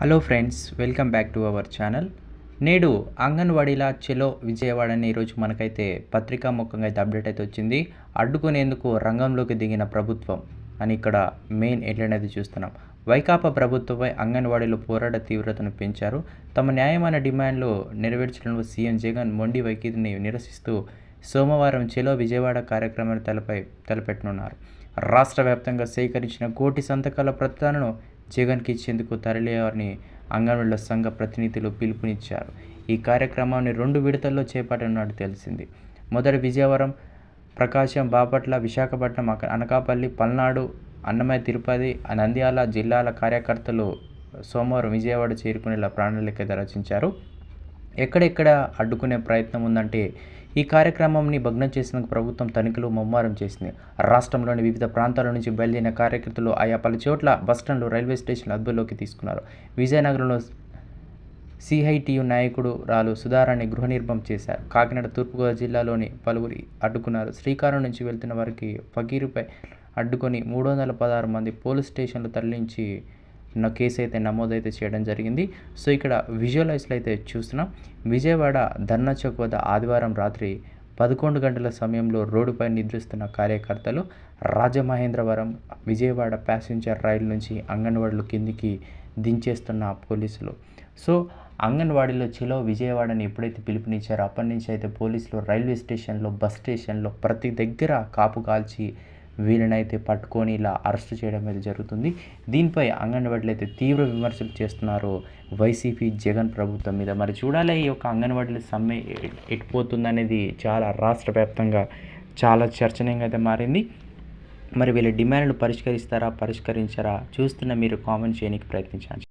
Hello friends, welcome back to our channel. నేడు అంగన్వాడీల చెలో విజయవాడ అని ఈరోజు మనకైతే పత్రికాముఖంగా అయితే అప్డేట్ అయితే వచ్చింది. అడ్డుకునేందుకు రంగంలోకి దిగిన ప్రభుత్వం అని ఇక్కడ మెయిన్ హెడ్లైన్ అయితే చూస్తున్నాం. వైకాపా ప్రభుత్వంపై అంగన్వాడీలు పోరాట తీవ్రతను పెంచారు. తమ న్యాయమైన డిమాండ్లు నెరవేర్చడంలో సీఎం జగన్ మొండి వైఖరిని నిరసిస్తూ సోమవారం చెలో విజయవాడ కార్యక్రమాన్ని తలపెట్టనున్నారు. రాష్ట్ర వ్యాప్తంగా సేకరించిన కోటి సంతకాల పత్రాలను జగన్కి ఇచ్చేందుకు తరలివారిని అంగన్వాడీల సంఘ ప్రతినిధులు పిలుపునిచ్చారు. ఈ కార్యక్రమాన్ని 2 విడతల్లో చేపట్టనున్నట్టు తెలిసింది. మొదటి విజయవారం, ప్రకాశం, బాపట్ల, విశాఖపట్నం, అనకాపల్లి, పల్నాడు, అన్నమయ్య, తిరుపతి, నంద్యాల జిల్లాల కార్యకర్తలు సోమవారం విజయవాడ చేరుకునేలా ప్రణాళిక రచించారు. ఎక్కడెక్కడ అడ్డుకునే ప్రయత్నం ఉందంటే ఈ కార్యక్రమాన్ని భగ్నం చేసేందుకు ప్రభుత్వం తనిఖీలు ముమ్మరం చేసింది. రాష్ట్రంలోని వివిధ ప్రాంతాల నుంచి బయలుదేరిన కార్యకర్తలు ఆయా పలు చోట్ల బస్టాండ్లు, రైల్వే స్టేషన్లు అదుపులోకి తీసుకున్నారు. విజయనగరంలో సిఐటియు నాయకుడు సుధారాణి గృహ నిర్బంధం చేశారు. కాకినాడ, తూర్పుగోదావరి జిల్లాలోని పలువురి అడ్డుకున్నారు. శ్రీకాకుళం నుంచి వెళ్తున్న వారికి ఫకీరుపై అడ్డుకొని 316 మంది పోలీస్ స్టేషన్లు తరలించి కేసు అయితే నమోదైతే చేయడం జరిగింది. సో ఇక్కడ విజువలైజ్లో అయితే చూస్తున్నాం. విజయవాడ ధర్నా చౌక్ వద్ద ఆదివారం రాత్రి 11 గంటల సమయంలో రోడ్డుపై నిద్రిస్తున్న కార్యకర్తలు రాజమహేంద్రవరం విజయవాడ ప్యాసింజర్ రైలు నుంచి అంగన్వాడీలు కిందికి దించేస్తున్న పోలీసులు. సో అంగన్వాడీలో చెలో విజయవాడని ఎప్పుడైతే పిలుపునిచ్చారో అప్పటి నుంచి అయితే పోలీసులు రైల్వే స్టేషన్లో, బస్ స్టేషన్లో ప్రతి దగ్గర కాపు కాల్చి వీళ్ళనైతే పట్టుకొని ఇలా అరెస్ట్ చేయడం అయితే జరుగుతుంది. దీనిపై అంగన్వాడీలు అయితే తీవ్ర విమర్శలు చేస్తున్నారు వైసీపీ జగన్ ప్రభుత్వం మీద. మరి చూడాలి ఈ యొక్క అంగన్వాడీల సమ్మె ఎటుపోతుందనేది చాలా రాష్ట్ర వ్యాప్తంగా చాలా చర్చనీయంగా అయితే మారింది. మరి వీళ్ళ డిమాండ్లు పరిష్కరించారా చూస్తున్న మీరు కామెంట్ చేయడానికి ప్రయత్నించండి.